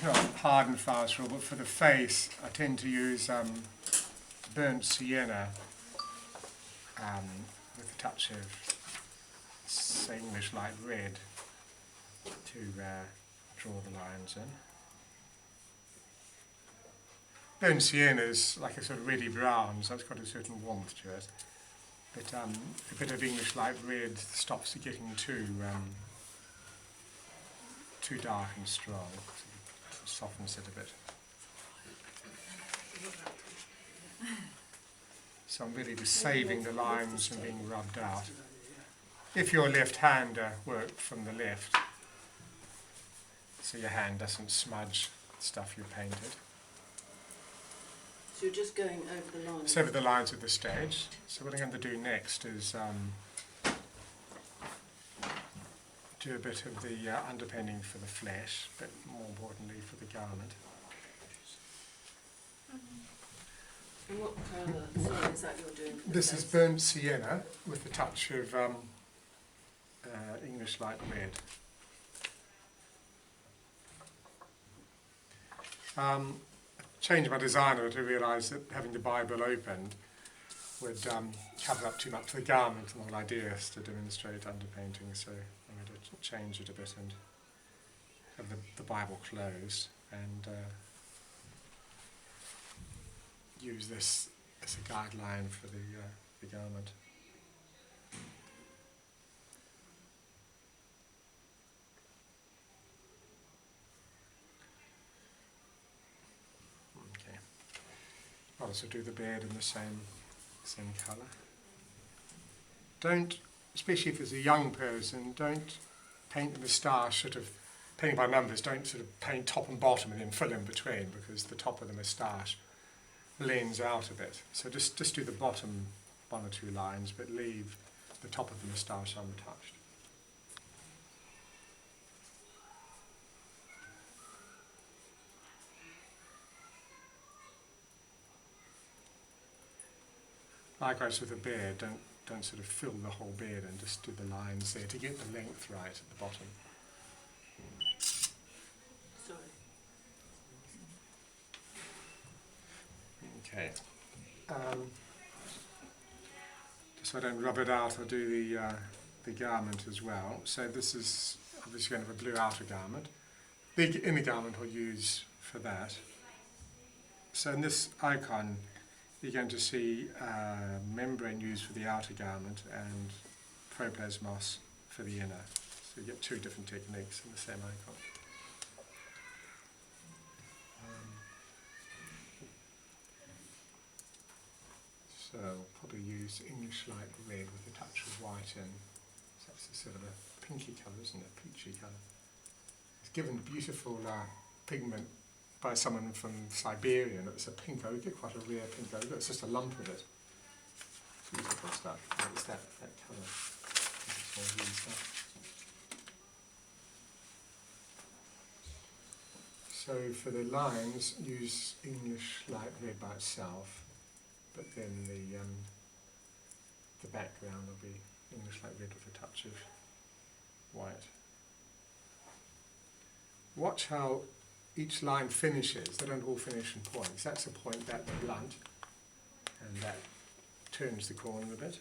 not hard and fast rule, but for the face, I tend to use burnt sienna with a touch of English light red to draw the lines in. Burnt sienna is like a sort of reddy brown, so it's got a certain warmth to it. But a bit of English light red stops it getting too dark and strong. It softens it a bit. So I'm really just saving the lines from being rubbed out. If you're a left-hander, work from the left, so your hand doesn't smudge the stuff you've painted. So you're just going over the lines? It's over the lines of the stage. So what I'm going to do next is do a bit of the underpainting for the flesh, but more importantly for the garment. And what colour sienna is that you're doing for the This face? is burnt sienna with a touch of English light red. Changed my designer to realise that having the Bible opened would cover up too much of the garment, and the whole idea is to demonstrate underpainting, so I'm going to change it a bit and have the Bible closed and use this as a guideline for the garment. Okay. I'll also do the beard in the same colour. Don't, especially if it's a young person, don't paint the moustache sort of painting by numbers. Don't sort of paint top and bottom and then fill in between, because the top of the moustache leans out a bit. So just do the bottom one or two lines, but leave the top of the moustache untouched. Likewise with the beard, don't sort of fill the whole beard and just do the lines there to get the length right at the bottom. Sorry. Okay. Just so I don't rub it out, I'll do the garment as well. So this is obviously going to have a blue outer garment. Big inner garment I'll use for that. So in this icon, you're going to see membrane used for the outer garment and proplasmos for the inner. So you get two different techniques in the same icon. So I'll probably use English light red with a touch of white in. So that's a sort of a pinky colour, isn't it? Peachy colour. It's given beautiful pigment by someone from Siberia, and it's a pink ochre, quite a rare pink ochre. It's just a lump of it. Beautiful stuff. It's that colour. So for the lines, use English light red by itself, but then the background will be English light red with a touch of white. Watch how each line finishes. They don't all finish in points. That's a point, that blunt, and that turns the corner a bit.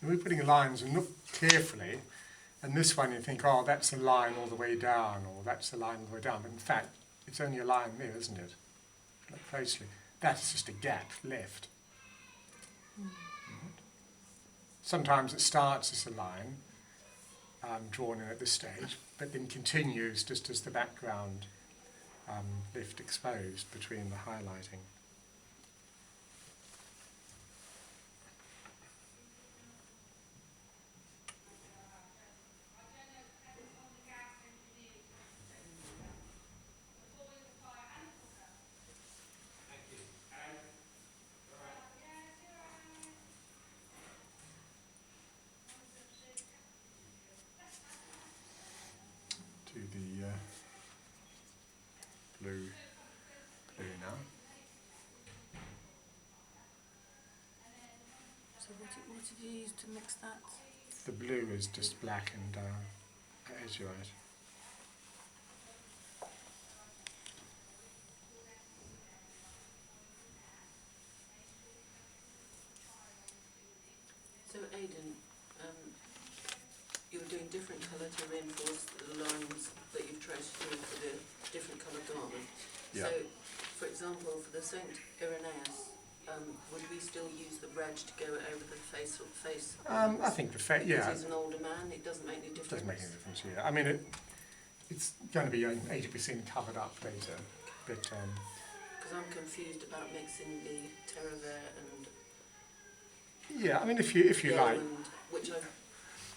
We're putting lines, and look carefully, and this one you think, oh, that's a line all the way down, or that's a line all the way down, but in fact, it's only a line there, isn't it? Look closely. That's just a gap left. Sometimes it starts as a line, drawn in at this stage, but then continues just as the background left exposed between the highlighting. have you used to mix that? The blue is just black and azurite. So Aidan, you were doing different colour to reinforce the lines that you've traced through for the different coloured garment. Yeah. So, for example, for the Saint Irenaeus, would we still use the red to go over the face? I think Because yeah. he's an older man, it doesn't make any It difference. doesn't make any difference here. I mean, it's going to be 80% covered up later, but Because I'm confused about mixing the terre vert and yeah. I mean, if you yellow like, and which I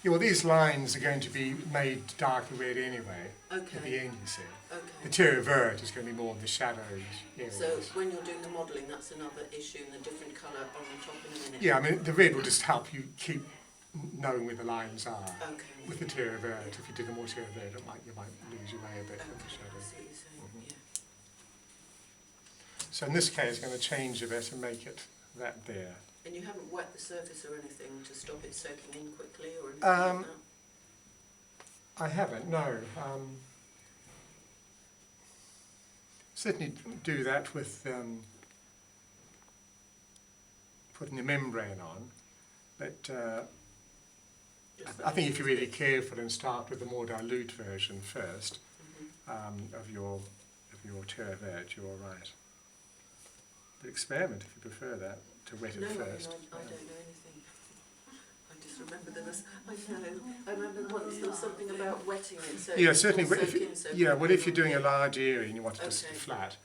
yeah, well, these lines are going to be made darker red anyway. At the okay. end, you see. The Okay. terre vert is going to be more in the shadows areas. So when you're doing the modelling, that's another issue, and the different colour on the top in a minute. Yeah, I mean, the red will just help you keep knowing where the lines are. Okay. With the terre vert, if you do the more terre vert, you might lose your way a bit Okay, with the I shadow. see what you're saying. Mhm. Yeah. So in this case, I'm going to change a bit and make it that there. And you haven't wet the surface or anything to stop it soaking in quickly or anything like that? I haven't, no. Certainly do that with putting the membrane on, but Just I think if you're really bit. careful and start with the more dilute version first Mhm. of your terre vert, you're all right. But experiment if you prefer that, to wet it No, first. I don't know anything. I just remember there was, I remember once there was something about wetting it so Yeah, it certainly. will If soak you, in so yeah, well, quickly if you're doing a and- large area and you want it to sit Okay. flat,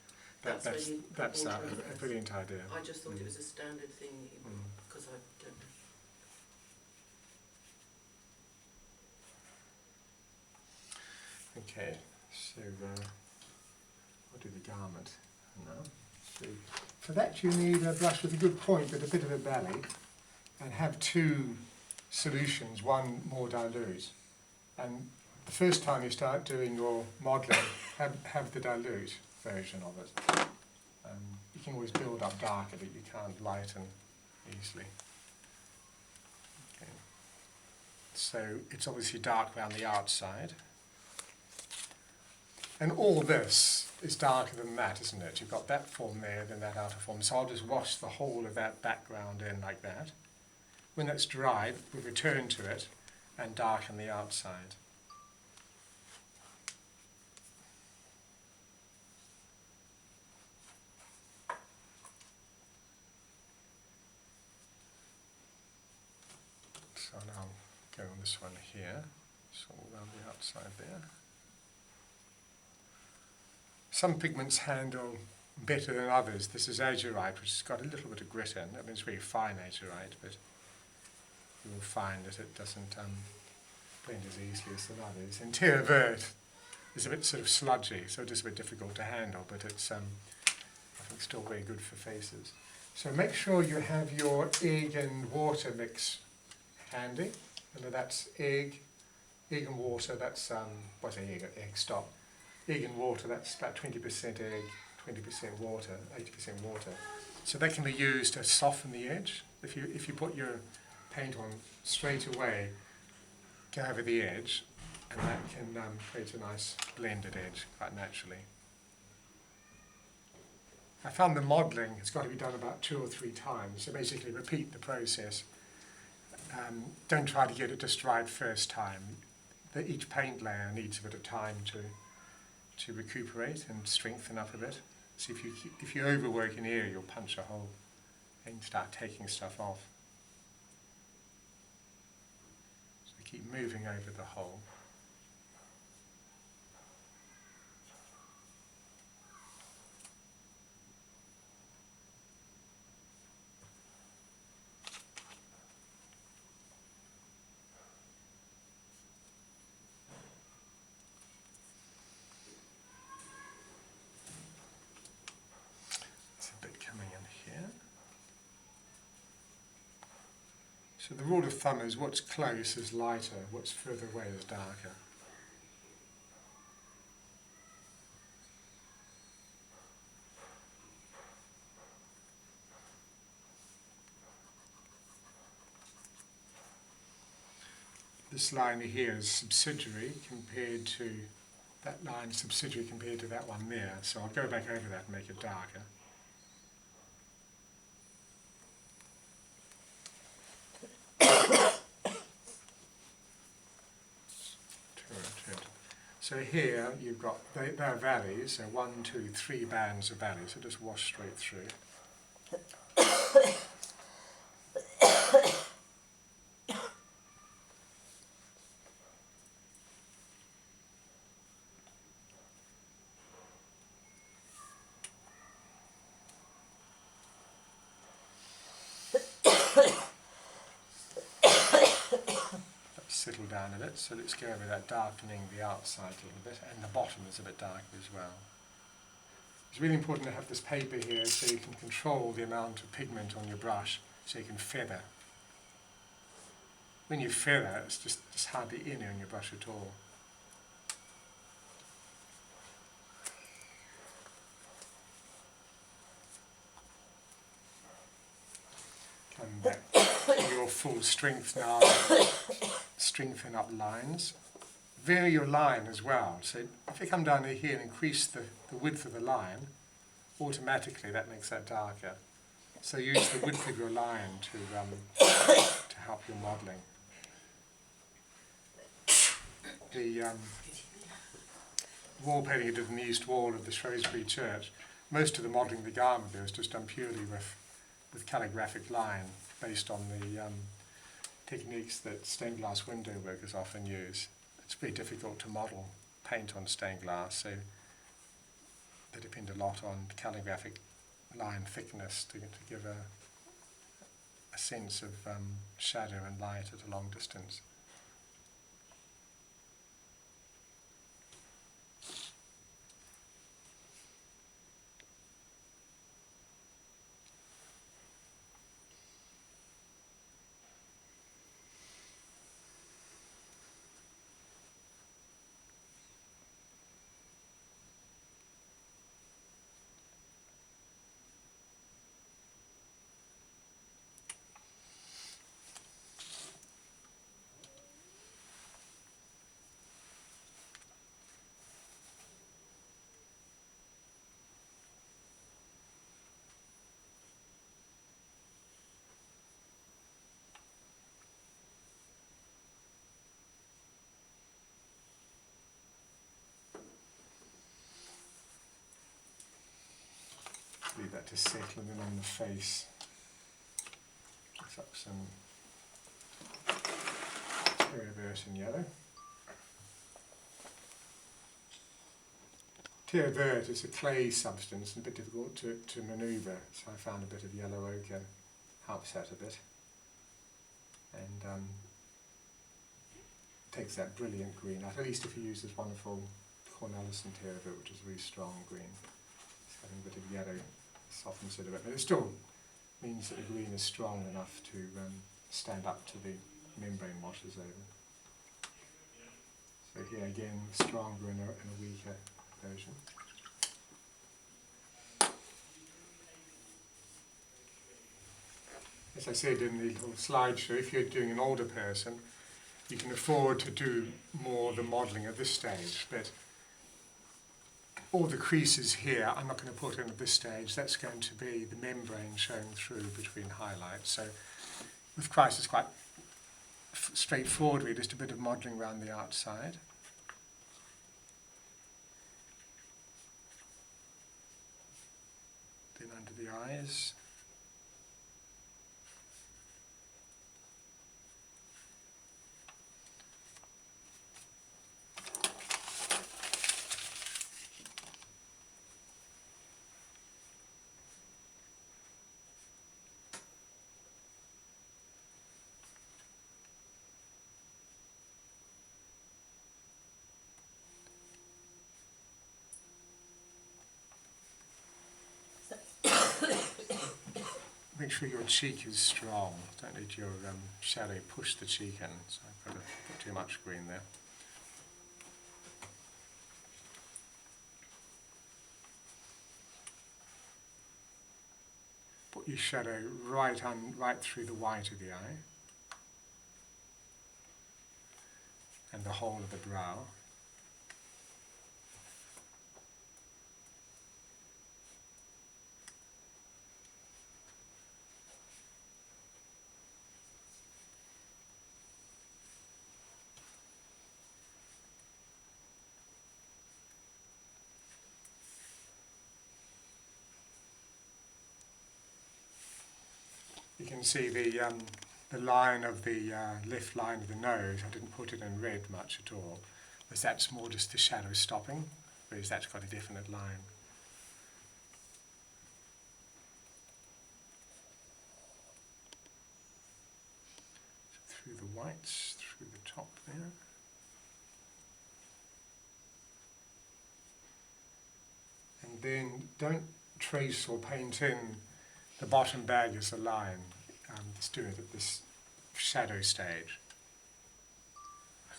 That's when you put that's water a in first. brilliant idea. I just thought it was a standard thing Mm. because I don't know. Okay, so I'll do the garment now. So for that you need a brush with a good point but a bit of a belly, and have two solutions, one more dilute. And the first time you start doing your modelling, have the dilute version of it. You can always build up darker, but you can't lighten easily. Okay. So it's obviously dark around the outside. And all this is darker than that, isn't it? You've got that form there, then that outer form. So I'll just wash the whole of that background in like that. When that's dried, we'll return to it and darken the outside. So now I'll go on this one here, so all around the outside there. Some pigments handle better than others. This is azurite, which has got a little bit of grit in. I mean, it's very fine azurite, but you will find that it doesn't blend as easily as some others. And terre vert is a bit sort of sludgy, so it is a bit difficult to handle, but it's I think still very good for faces. So make sure you have your egg and water mix handy. And that's egg and water. That's what's egg stock. Egg and water. That's about 20% egg, 20% water, 80% water. So that can be used to soften the edge. If you put your paint on straight away, go over the edge, and that can create a nice blended edge quite naturally. I found the modelling has got to be done about 2 or 3 times, so basically repeat the process. Don't try to get it just right first time. Each paint layer needs a bit of time to recuperate and strengthen up a bit. So if you overwork an area, you'll punch a hole and start taking stuff off. So keep moving over the hole. A bit coming in here. So the rule of thumb is what's close is lighter, what's further away is darker. this line here is subsidiary compared to that line, subsidiary compared to that one there. So I'll go back over that and make it darker. So here you've got, they're valleys, so 1, 2, 3 bands of valleys, so just wash straight through. Settle down a bit, so let's go over that, darkening the outside a little bit, and the bottom is a bit darker as well. It's really important to have this paper here so you can control the amount of pigment on your brush, so you can feather. When you feather, it's just hardly any on your brush at all. Come back to your full strength now. Strengthen up lines. Vary your line as well. So if you come down here and increase the width of the line, automatically that makes that darker. So use the width of your line to help your modelling. The wall painting I did in the east wall of the Shrewsbury Church, most of the modelling of the garment there was just done purely with calligraphic line, based on the techniques that stained glass window workers often use. It's very difficult to model paint on stained glass, so they depend a lot on calligraphic line thickness to give a sense of shadow and light at a long distance. Leave that to settle, and then on the face, mix up some Terre Verte and yellow. Terre Verte is a clay substance and a bit difficult to manoeuvre, so I found a bit of yellow ochre helps that a bit, and takes that brilliant green out, at least if you use this wonderful Cornelison Terre Verte, which is a really strong green. It's having a bit of yellow softens it a bit, but it still means that the green is strong enough to stand up to the membrane washes over. So here again, stronger and a weaker version. As I said in the little slideshow, if you're doing an older person, you can afford to do more of the modelling at this stage, but all the creases here I'm not going to put in at this stage. That's going to be the membrane showing through between highlights. So with Christ it's quite straightforward, really, just a bit of modelling around the outside. Then under the eyes. Make sure your cheek is strong. Don't let your shadow push the cheek in. So I've got to put too much green there. Put your shadow right through the white of the eye. and the whole of the brow. You can see the line of the left line of the nose. I didn't put it in red much at all, because that's more just the shadow stopping, whereas that's got a definite line. So through the whites, through the top there. And then don't trace or paint in the bottom bag as a line. Just do it at this shadow stage.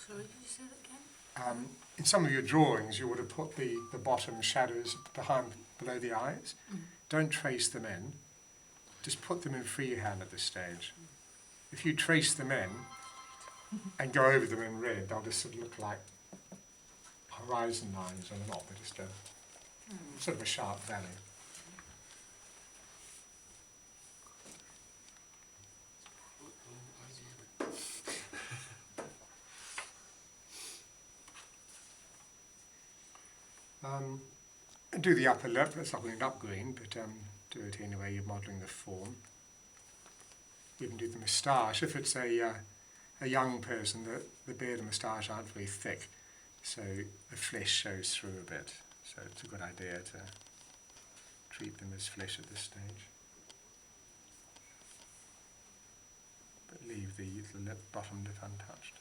Sorry, did you say that again? In some of your drawings, you would have put the bottom shadows below the eyes. Don't trace them in. Just put them in freehand at this stage. If you trace them in and go over them in red, they'll just sort of look like horizon lines, and they're not. They're just a sort of a sharp valley. Do the upper lip. It's not going up green, but do it anyway. You're modelling the form. You can do the moustache. If it's a young person, the beard and moustache aren't very thick, so the flesh shows through a bit. So it's a good idea to treat them as flesh at this stage. But leave the lip, bottom lip untouched.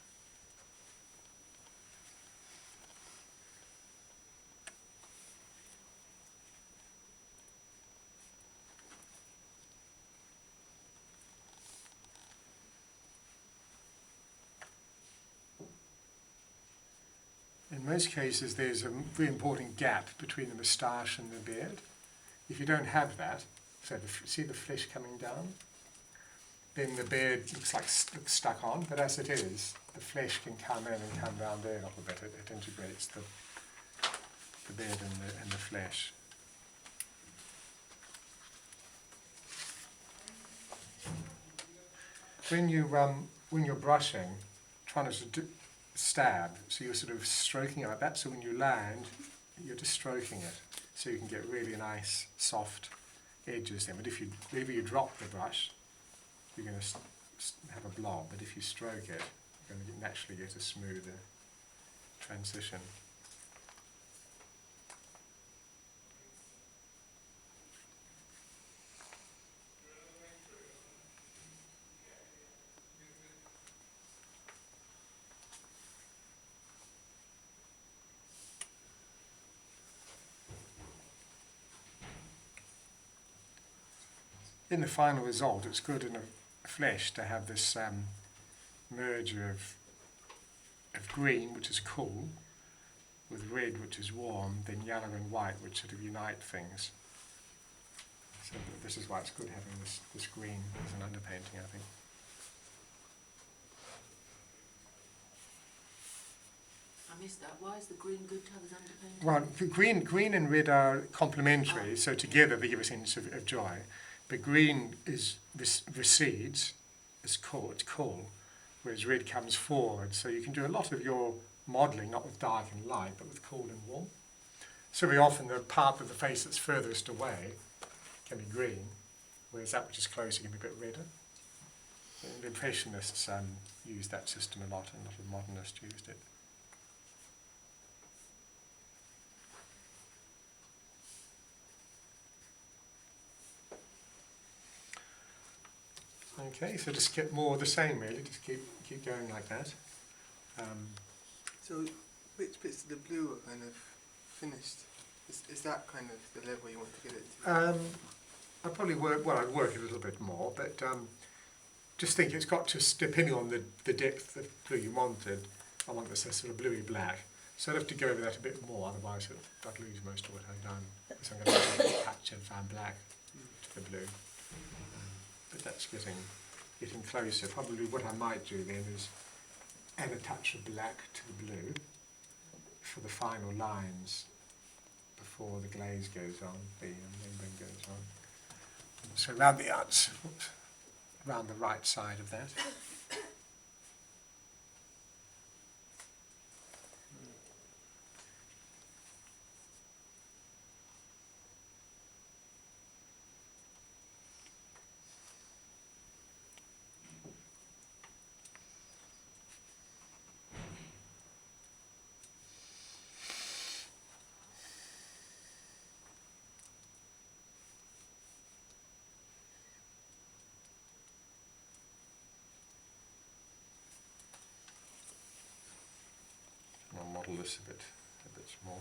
In most cases, there's a very important gap between the moustache and the beard. If you don't have that, so see the flesh coming down, then the beard looks stuck on. But as it is, the flesh can come in and come down there a little bit. It integrates the beard and the flesh. When you're brushing, trying to stab, so you're sort of stroking it like that, so when you land, you're just stroking it, so you can get really nice, soft edges then. But if you drop the brush, you're going to have a blob, but if you stroke it, you're going to naturally get a smoother transition. In the final result, it's good in a flesh to have this merger of green, which is cool, with red, which is warm, then yellow and white, which sort of unite things. So this is why it's good having this green as an underpainting, I think. I missed that. Why is the green good to have as underpainting? Well, the green and red are complementary, so together they give a sense of joy. But green recedes, it's cool, whereas red comes forward. So you can do a lot of your modelling, not with dark and light, but with cool and warm. So very often the part of the face that's furthest away can be green, whereas that which is closer can be a bit redder. And the Impressionists used that system a lot, and a lot of modernists used it. Okay, so just get more of the same really, just keep going like that. So which bits of the blue are kind of finished? Is that kind of the level you want to get it to? I'd probably I'd work a little bit more, but just think it's got to, depending on the depth of blue you wanted, I want this sort of bluey black. So I'd have to go over that a bit more, otherwise I'd lose most of what I've done. So I'm going to add a patch of black to the blue. But that's getting closer. Probably what I might do then is add a touch of black to the blue for the final lines before the glaze goes on, the membrane goes on. So around the outs, around the right side of that. I'll model this a bit more.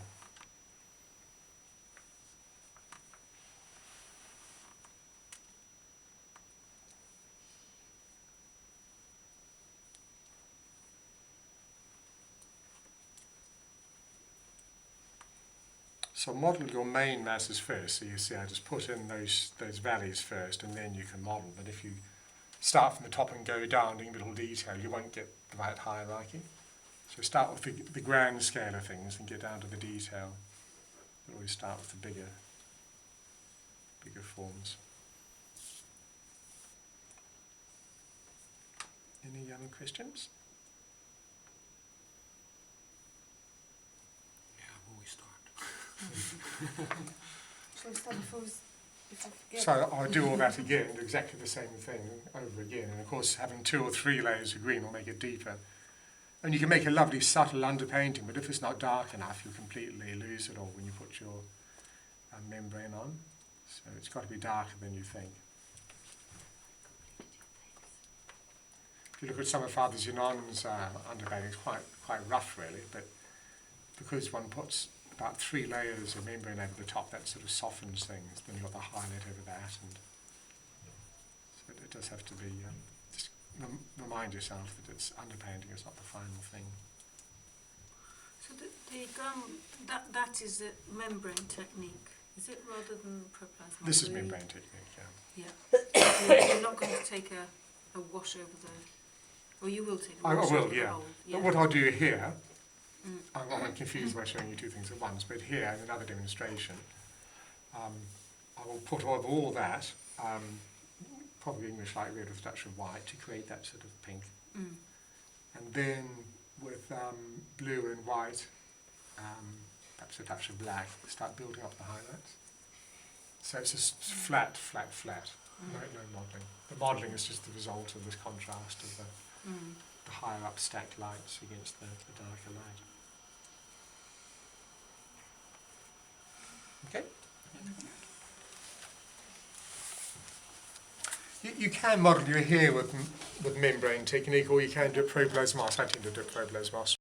So model your main masses first. So you see I just put in those valleys first and then you can model. But if you start from the top and go down in little detail, you won't get the right hierarchy. So start with the grand scale of things and get down to the detail. But always start with the bigger forms. Any other questions? Yeah, when we start. Shall we start before we So I'll do all that again, do exactly the same thing over again. And of course having 2 or 3 layers of green will make it deeper. And you can make a lovely subtle underpainting, but if it's not dark enough, you completely lose it all when you put your membrane on. So it's got to be darker than you think. If you look at some of Father Zenon's underpainting, it's quite rough really, but because one puts about 3 layers of membrane over the top, that sort of softens things. Then you've got the highlight over that, and so it does have to be. Just remind yourself that it's underpainting; it's not the final thing. So the gum, that is the membrane technique, is it, rather than proplasma? This is membrane technique, yeah. Yeah. So you're not going to take a wash over the, or you will take a I wash will, over the yeah. whole. But what I'll do here, I'm confused by showing you 2 things at once, but here in another demonstration, I will put over all that, probably English light red with a touch of white to create that sort of pink. And then with blue and white, perhaps a touch of black, start building up the highlights. So it's just flat. No modelling. The modelling is just the result of this contrast of the higher up stacked lights against the darker light. Okay? You can model your hair with membrane technique, or you can do it pro-plasmos. I tend to do it pro-plasmos.